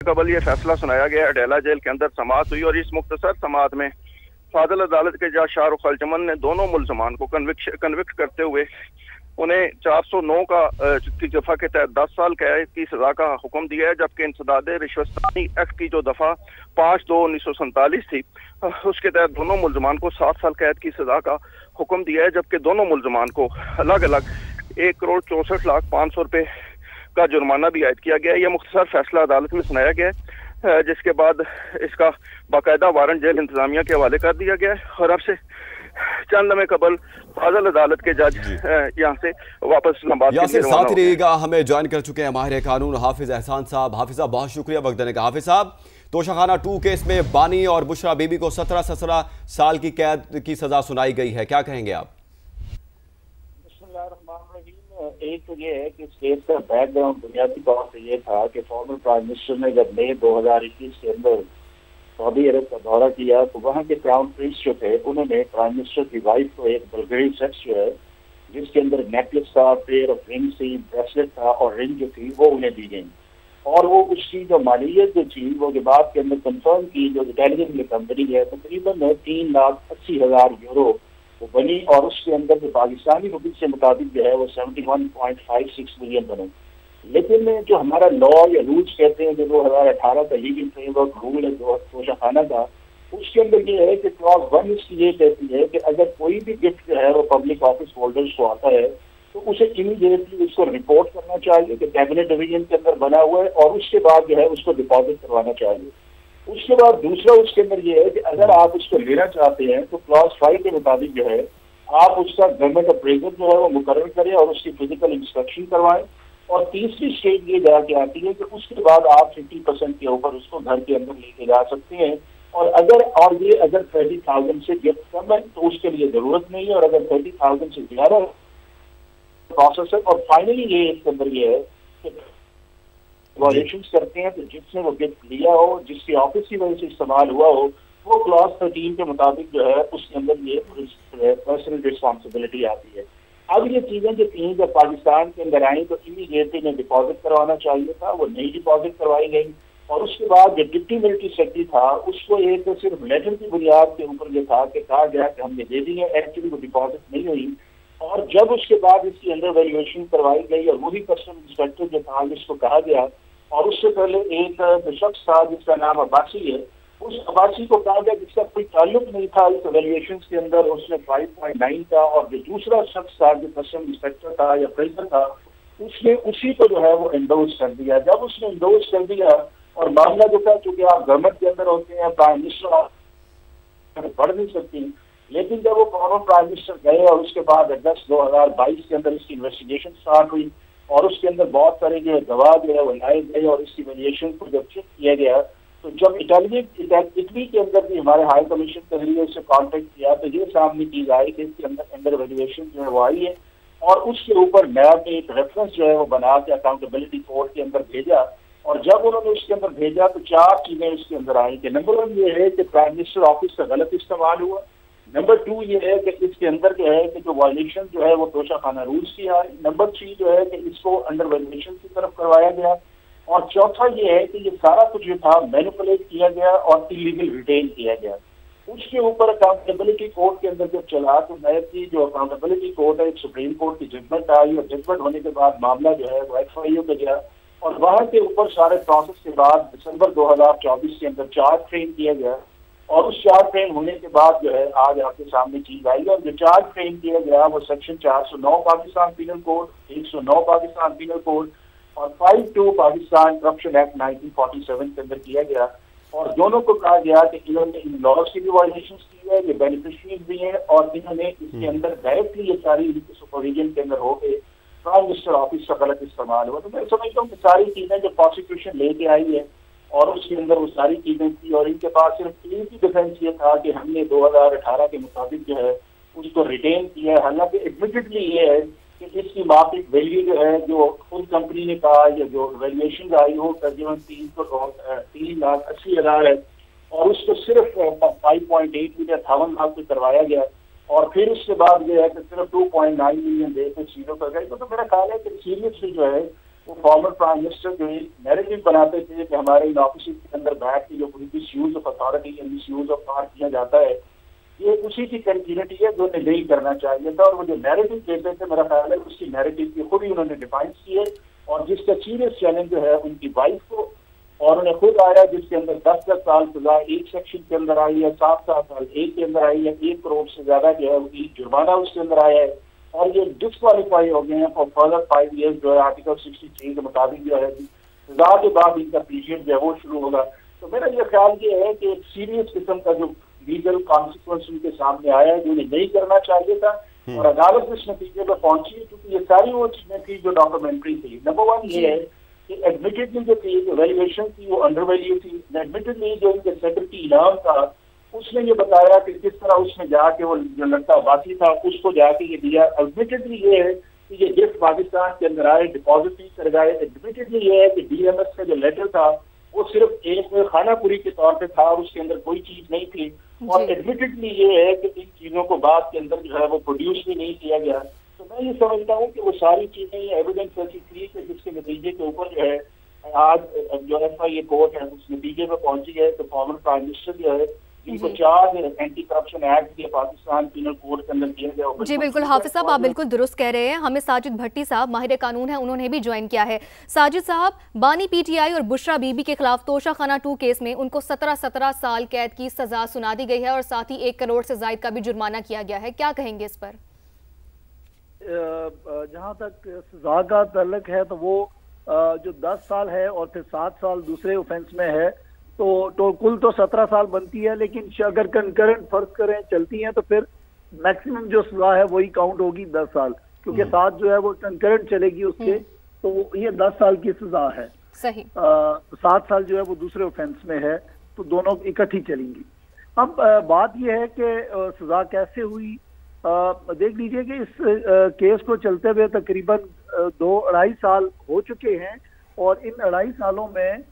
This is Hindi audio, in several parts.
कबल ये फैसला सुनाया गया। अडेला जेल के अंदर समाअत हुई और इस मुख्तसर समाअत में फाजिल अदालत के जज शाहरुख अलचमन ने दोनों मुलजमान को कन्विक्ट करते हुए उन्हें 409 की दफा के तहत 10 साल कैद की सजा का हुक्म दिया है, जबकि इंसदाद रिश्वतसानी एक्ट की जो दफा 5/2/1947 थी उसके तहत दोनों मुलजमान को 7 साल कैद की सजा का हुक्म दिया है, जबकि दोनों मुलजमान को अलग अलग 1,64,05,00,000 रुपए का जुर्माना भी आयद किया गया है। यह मुख्तसर फैसला अदालत में सुनाया गया है, जिसके बाद इसका बाकायदा वारंट जेल इंतजामिया के हवाले कर दिया गया है और अब से चंद लम्हे कबल फाजिल अदालत के जज यहाँ से वापस यासिर साथ ही रहिएगा। हमें ज्वाइन कर चुके हैं माहिर कानून हाफिज एहसान साहब। हाफिज साहब बहुत शुक्रिया वक्त देने का। हाफिज साहब, तोशाखाना 2 केस में बानी और बुशरा बीबी को 17 साल की कैद की सजा सुनाई गई है, क्या कहेंगे आप? एक तो ये है कि इस केस का बैकग्राउंड बुनियादी तौर पर यह था कि फॉर्मर प्राइम मिनिस्टर ने जब मई 2021 के अंदर सऊदी अरब का दौरा किया तो वहाँ के क्राउन प्रिंस जो थे उन्होंने प्राइम मिनिस्टर की वाइफ को एक बल्गेरियन सेट्स जो है जिसके अंदर नेकलेस था, पेयर ऑफ रिंग थी, ब्रेसलेट था और रिंग जो थी वो उन्हें दी गई और वो उसकी जो मालियत जो थी वो के बाद के अंदर कंफर्म की जो इटालियन कंपनी है तकरीबन 3,80,000 यूरो वो बनी और उसके अंदर जो पाकिस्तानी रुपये के मुताबिक जो है वो 71.56 मिलियन बने। लेकिन जो हमारा लॉ या रूल्स कहते हैं जो 2018 का लीगल फ्रेमवर्क रूल है तोशाखाना का, उसके अंदर ये है कि क्लॉज 1 इसकी ये कहती है कि अगर कोई भी गिफ्ट जो है वो पब्लिक ऑफिस होल्डर्स को आता है तो उसे इमीडिएटली उसको रिपोर्ट करना चाहिए कि कैबिनेट डिवीजन के अंदर बना हुआ है और उसके बाद जो है उसको डिपॉजिट करवाना चाहिए। उसके बाद दूसरा उसके अंदर ये है कि अगर आप उसको लेना चाहते हैं तो क्लॉज 5 के मुताबिक जो है आप उसका गवर्नमेंट अप्रेजर जो है वो मुकर्रर करें और उसकी फिजिकल इंस्पेक्शन करवाएं और तीसरी स्टेज ये जाके आती है कि उसके बाद आप 50% के ऊपर उसको घर के अंदर लेके जा सकते हैं और अगर 30,000 से गिफ्ट कम है तो उसके लिए जरूरत नहीं है और अगर 30,000 से ज्यादा प्रोसेस है। और फाइनली ये इसके अंदर ये है कि वायलेशन करते हैं तो जिसने वो गिफ्ट लिया हो, जिसके ऑफिस की वजह से इस्तेमाल हुआ हो, वो क्लॉज 13 के मुताबिक जो है उसके अंदर ये पर्सनल रिस्पॉन्सिबिलिटी आती है। अब ये चीजें जो थी जब पाकिस्तान के अंदर आई तो इमीडिएटली ने डिपॉजिट करवाना चाहिए था, वो नहीं डिपॉजिट करवाई गई और उसके बाद जो डिप्टी मिलिट्री सेक्रेटरी था उसको एक सिर्फ लेटर की बुनियाद के ऊपर ये था कि कहा गया कि हमने दे दी है, एक्चुअली वो डिपॉजिट नहीं हुई और जब उसके बाद इसकी अंडर वैल्यूएशन करवाई गई और वही कस्टम इंस्पेक्टर जो था जिसको कहा गया और उससे पहले एक शख्स था जिसका नाम अब्बासी है, उस अब्बासी को कहा गया जिसका कोई ताल्लुक नहीं था इस वैल्यूएशन के अंदर, उसने 5.9 था और जो दूसरा शख्स था जो कस्टम इंस्पेक्टर था या प्रेसिडेंट था उसने उसी को जो है वो एंडोर्स कर दिया। जब उसने एंडोर्स कर दिया और मामला जो था चूंकि आप गवर्नमेंट के अंदर होते हैं प्राइम मिनिस्टर बढ़ नहीं सकती, लेकिन जब वो फॉर्मर प्राइम मिनिस्टर गए और उसके बाद अगस्त 2022 के अंदर इसकी इन्वेस्टिगेशन स्टार्ट हुई और उसके अंदर बहुत सारे जो गवाह जो है वो लाए गए और इसकी वैल्यूएशन को जब चेक किया गया तो जब इटली के अंदर भी हमारे हाई कमीशन के जरिए उससे कॉन्टेक्ट किया तो ये सामने चीज आई कि इसके अंदर वैल्यूएशन जो है वो आई है और उसके ऊपर नैब ने एक रेफरेंस जो है वो बना के अकाउंटेबिलिटी कोर्ट के अंदर भेजा और जब उन्होंने उसके अंदर भेजा तो 4 चीजें उसके अंदर आई कि नंबर 1 ये है कि प्राइम मिनिस्टर ऑफिस का गलत इस्तेमाल हुआ, नंबर 2 ये है कि इसके अंदर जो है कि जो वायलेशन जो है वो तोशाखाना रूल्स की है, नंबर 3 जो है कि इसको अंडर वैल्यूएशन की तरफ करवाया गया और चौथा ये है कि ये सारा कुछ जो था मैनिपुलेट किया गया और इलीगल रिटेन किया गया। उसके ऊपर अकाउंटेबिलिटी कोर्ट के अंदर जब चला तो नैब की जो अकाउंटेबिलिटी कोर्ट है सुप्रीम कोर्ट की जजमेंट आई और जजमेंट होने के बाद मामला जो है वो FIU पे गया और वहां के ऊपर सारे प्रोसेस के बाद दिसंबर 2024 के अंदर चार्ज फ्रेम किया गया और उस चार्ज फ्रेम होने के बाद जो है आज आपके सामने चीज आई और जो चार्ज फ्रेम किया गया वो section 409 Pakistan penal code, 109 Pakistan penal code और 52 पाकिस्तान करप्शन एक्ट 1947 के अंदर किया गया और दोनों को कहा गया कि इन्होंने इन लॉज की भी वायलेशन की है, ये बेनिफिशियरी भी है और इन्होंने इसके अंदर डायरेक्टली ये सारी सुपरविजन के अंदर होकर प्राइम मिनिस्टर ऑफिस का गलत इस्तेमाल हुआ। तो मैं समझता हूँ कि सारी चीजें जो प्रोसिक्यूशन लेके आई है और उसके अंदर वो सारी चीजें थी और इनके पास सिर्फ एक ही डिफेंस ये था कि हमने 2018 के मुताबिक जो है उसको रिटेन किया है। हालांकि एडमिटेडली ये है कि इसकी मार्केट वैल्यू जो है जो खुद कंपनी ने कहा या जो वैल्यूएशन आई हो तकरीबन 3,80,000 है और उसको सिर्फ 5.8 मिलियन 58 लाख पे करवाया गया और फिर उसके बाद जो है कि सिर्फ 2.9 मिलियन दे के चीजों कर गए। तो मेरा ख्याल है कि सीरियसली जो है वो फॉर्मर प्राइम मिनिस्टर जो नैरेटिव बनाते थे कि हमारे इन ऑफिस के अंदर बैठ के जो मिसयूज ऑफ अथॉरिटी या मिसयूज ऑफ पावर किया जाता है, ये उसी की कंटिन्यूटी है जो उन्हें नहीं करना चाहिए था। और वो जो नैरेटिव देते थे, मेरा ख्याल है उसकी नैरेटिव की खुद ही उन्होंने डिफाइन की है, और जिसका सीरियस चैलेंज जो है उनकी वाइफ को, और उन्हें खुद आया जिसके अंदर 10-10 साल सजा एक सेक्शन के अंदर आई है, 7-7 साल एक के अंदर आई है, 1 करोड़ से ज्यादा जो है उसकी जुर्माना उसके अंदर आया है, और ये डिस्क्वालीफाई हो गए हैं फॉर फर्दर 5 ईयर्स जो है आर्टिकल 63 के मुताबिक जो है सजा के बाद इनका पीरियड जो है वो शुरू होगा। तो मेरा ये ख्याल ये है कि एक सीरियस किस्म का जो लीगल कॉन्सिक्वेंस उनके सामने आया है जो उन्हें नहीं करना चाहिए था, और अदालत इस नतीजे पर पहुंची क्योंकि ये सारी वो चीजें थी जो डॉक्यूमेंट्री थी। नंबर 1 ये है कि एडमिटेडली जो थी वैल्यूएशन थी वो अंडर वैल्यू थी। एडमिटेडली जो इनके सेक्रेटरी इनाम था उसने ये बताया कि किस तरह उसने जाके वो जो लड़का बाकी था उसको जाके ये दिया। एडमिटेडली ये है कि ये गिफ्ट पाकिस्तान के अंदर आए, डिपॉजिट नहीं कर गए। एडमिटेडली ये है कि डीएमएस का जो लेटर था वो सिर्फ एक खानापुरी के तौर पे था और उसके अंदर कोई चीज नहीं थी। और एडमिटेडली ये है कि इन चीजों को बाद के अंदर जो है वो प्रोड्यूस भी नहीं किया गया। तो मैं ये समझता हूँ कि वो सारी चीजें एविडेंस ऐसी थी कि जिसके नतीजे के ऊपर जो है आज जो FIA कोर्ट है उस नतीजे पे पहुंची है। तो फॉर्मर प्राइम मिनिस्टर जो है इनको चार्ज एंटी करप्शन एक्ट के पाकिस्तान पीनल कोड के अंदर किया गया। जी बिल्कुल हाफिज साहब, आप बिल्कुल दुरुस्त कह रहे हैं। हमें साजिद भट्टी साहब माहिर कानून है, उन्होंने भी ज्वाइन किया है। साजिद साहब, बानी PTI और बुशरा बीबी के खिलाफ तोशाखाना 2 केस में उनको 17 साल कैद की सजा सुना दी गई है और साथ ही 1 करोड़ से ज्यादा का भी जुर्माना किया गया है। क्या कहेंगे इस पर? जहां तक सजा का ताल्लुक है तो वो जो 10 साल है और फिर 7 साल दूसरे ऑफेंस में है तो कुल तो 17 साल बनती है। लेकिन अगर कंकरेंट फर्ज करें चलती हैं तो फिर मैक्सिमम जो सजा है वही काउंट होगी 10 साल, क्योंकि 7 जो है वो कंकरेंट चलेगी उसके, तो ये 10 साल की सजा है। सही। 7 साल जो है वो दूसरे ऑफेंस में है, तो दोनों इकट्ठी चलेंगी। अब बात यह है कि सजा कैसे हुई। देख लीजिए कि इस केस को चलते हुए तकरीबन 2-2.5 साल हो चुके हैं, और इन 2.5 सालों में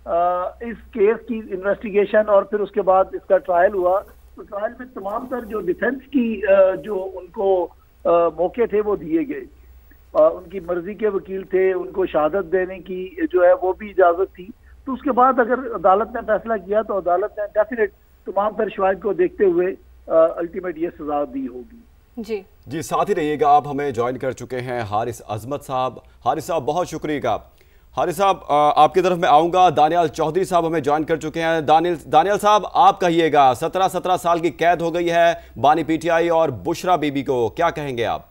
इस केस की इन्वेस्टिगेशन और फिर उसके बाद इसका ट्रायल हुआ। तो ट्रायल में तमाम तर जो डिफेंस की जो उनको मौके थे वो दिए गए। उनकी मर्जी के वकील थे, उनको शहादत देने की जो है वो भी इजाजत थी। तो उसके बाद अगर अदालत ने फैसला किया तो अदालत ने डेफिनेट तमाम तर शवाहिद को देखते हुए अल्टीमेट ये सजा दी होगी। जी साथ ही रहिएगा। आप हमें ज्वाइन कर चुके हैं हारिस अजमत साहब। हारिस साहब बहुत शुक्रिया। हारिस साहब आपकी तरफ मैं आऊंगा। दानियाल चौधरी साहब हमें ज्वाइन कर चुके हैं। दानियाल साहब आप कहिएगा, 17 साल की कैद हो गई है बानी PTI और बुशरा बीबी को, क्या कहेंगे आप?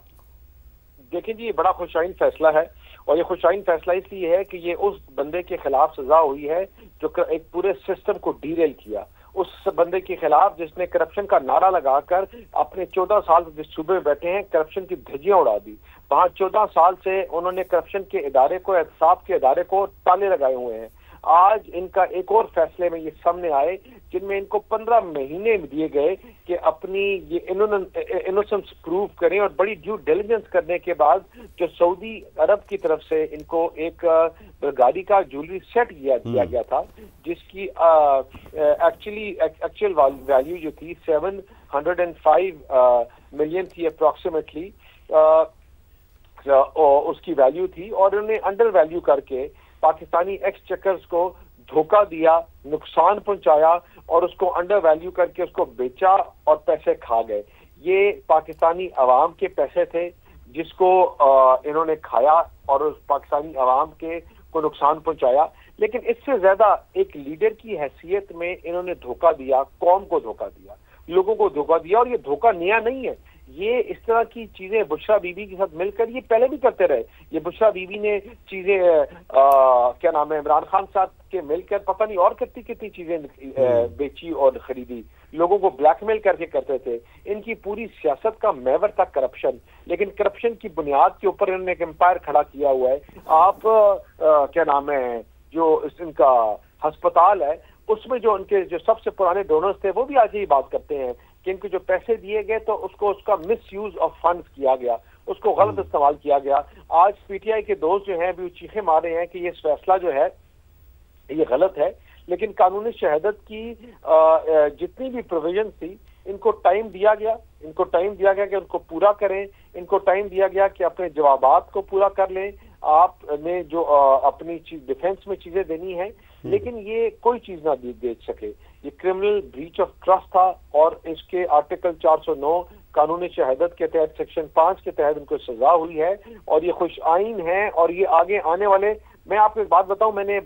देखिए जी, ये बड़ा खुशाइन फैसला है, और ये खुशाइन फैसला इसलिए है कि ये उस बंदे के खिलाफ सजा हुई है जो एक पूरे सिस्टम को डीरेल किया। उस बंदे के खिलाफ जिसने करप्शन का नारा लगाकर अपने 14 साल जिस सूबे में बैठे हैं करप्शन की धज्जियां उड़ा दी। वहां 14 साल से उन्होंने करप्शन के इदारे को, एहतसाब के इदारे को ताले लगाए हुए हैं। आज इनका एक और फैसले में ये सामने आए जिनमें इनको 15 महीने दिए गए कि अपनी ये इनोसेंस प्रूव करें, और बड़ी ड्यू डिलिजेंस करने के बाद जो सऊदी अरब की तरफ से इनको एक गाड़ी का ज्वेलरी सेट दिया गया था जिसकी एक्चुअल वैल्यू जो थी 705 मिलियन थी अप्रॉक्सीमेटली, उसकी वैल्यू थी, और उन्होंने अंडर वैल्यू करके पाकिस्तानी एक्सचेकर्स को धोखा दिया, नुकसान पहुंचाया, और उसको अंडर वैल्यू करके उसको बेचा और पैसे खा गए। ये पाकिस्तानी अवाम के पैसे थे जिसको इन्होंने खाया और उस पाकिस्तानी अवाम के को नुकसान पहुंचाया। लेकिन इससे ज्यादा एक लीडर की हैसियत में इन्होंने धोखा दिया, कौम को धोखा दिया, लोगों को धोखा दिया, और ये धोखा नया नहीं है। ये इस तरह की चीजें बुशरा बीबी के साथ मिलकर ये पहले भी करते रहे। ये बुशरा बीबी ने चीजें क्या नाम है, इमरान खान साहब के मिलकर पता नहीं और कितनी चीजें बेची और खरीदी, लोगों को ब्लैकमेल करके करते थे। इनकी पूरी सियासत का महवर था करप्शन, लेकिन करप्शन की बुनियाद के ऊपर इन्होंने एक एम्पायर खड़ा किया हुआ है। आप क्या नाम है, जो इनका अस्पताल है उसमें जो उनके जो सबसे पुराने डोनर्स थे वो भी आज ही बात करते हैं कि इनको जो पैसे दिए गए तो उसका मिस यूज ऑफ फंड्स किया गया, उसको गलत इस्तेमाल किया गया। आज PTI के दोस्त जो हैं भी चीखे मार रहे हैं कि ये फैसला जो है ये गलत है, लेकिन कानूनी शहादत की जितनी भी प्रोविजन थी इनको टाइम दिया गया, कि उनको पूरा करें, इनको टाइम दिया गया कि अपने जवाबात को पूरा कर लें। आपने जो अपनी डिफेंस में चीजें देनी है, लेकिन ये कोई चीज ना बेच सके। ये क्रिमिनल ब्रीच ऑफ ट्रस्ट था और इसके आर्टिकल 409 कानूनी शहादत के तहत सेक्शन 5 के तहत उनको सजा हुई है और ये खुश आइन है। और ये आगे आने वाले, मैं आपको एक बात बताऊं, मैंने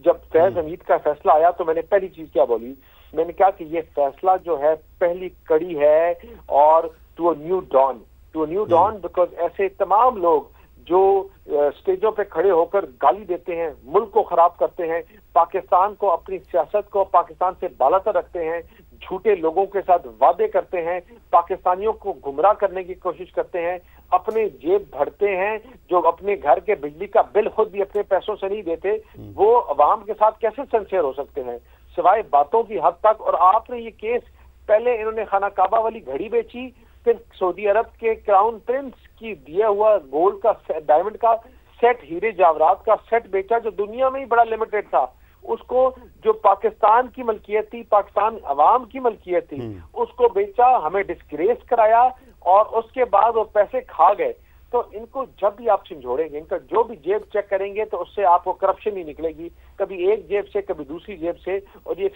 जब फैज हमीद का फैसला आया तो मैंने पहली चीज क्या बोली, मैंने कहा कि ये फैसला जो है पहली कड़ी है और to a new dawn, because ऐसे तमाम लोग जो स्टेजों पे खड़े होकर गाली देते हैं, मुल्क को खराब करते हैं, पाकिस्तान को, अपनी सियासत को पाकिस्तान से बालातर रखते हैं, झूठे लोगों के साथ वादे करते हैं, पाकिस्तानियों को गुमराह करने की कोशिश करते हैं, अपने जेब भरते हैं, जो अपने घर के बिजली का बिल खुद भी अपने पैसों से नहीं देते, वो अवाम के साथ कैसे सिंसियर हो सकते हैं सिवाय बातों की हद तक। और आपने ये केस, पहले इन्होंने खाना काबा वाली घड़ी बेची, फिर सऊदी अरब के क्राउन प्रिंस की दिया हुआ गोल्ड का, डायमंड का सेट, हीरे जवाहरात का सेट बेचा जो दुनिया में ही बड़ा लिमिटेड था, उसको जो पाकिस्तान की मलकियत थी, पाकिस्तान अवाम की मलकियत थी, उसको बेचा, हमें डिस्ग्रेस कराया और उसके बाद वो पैसे खा गए। तो इनको जब भी आप झंझोड़ेंगे, इनका जो भी जेब चेक करेंगे तो उससे आपको करप्शन ही निकलेगी, कभी एक जेब से कभी दूसरी जेब से। और ये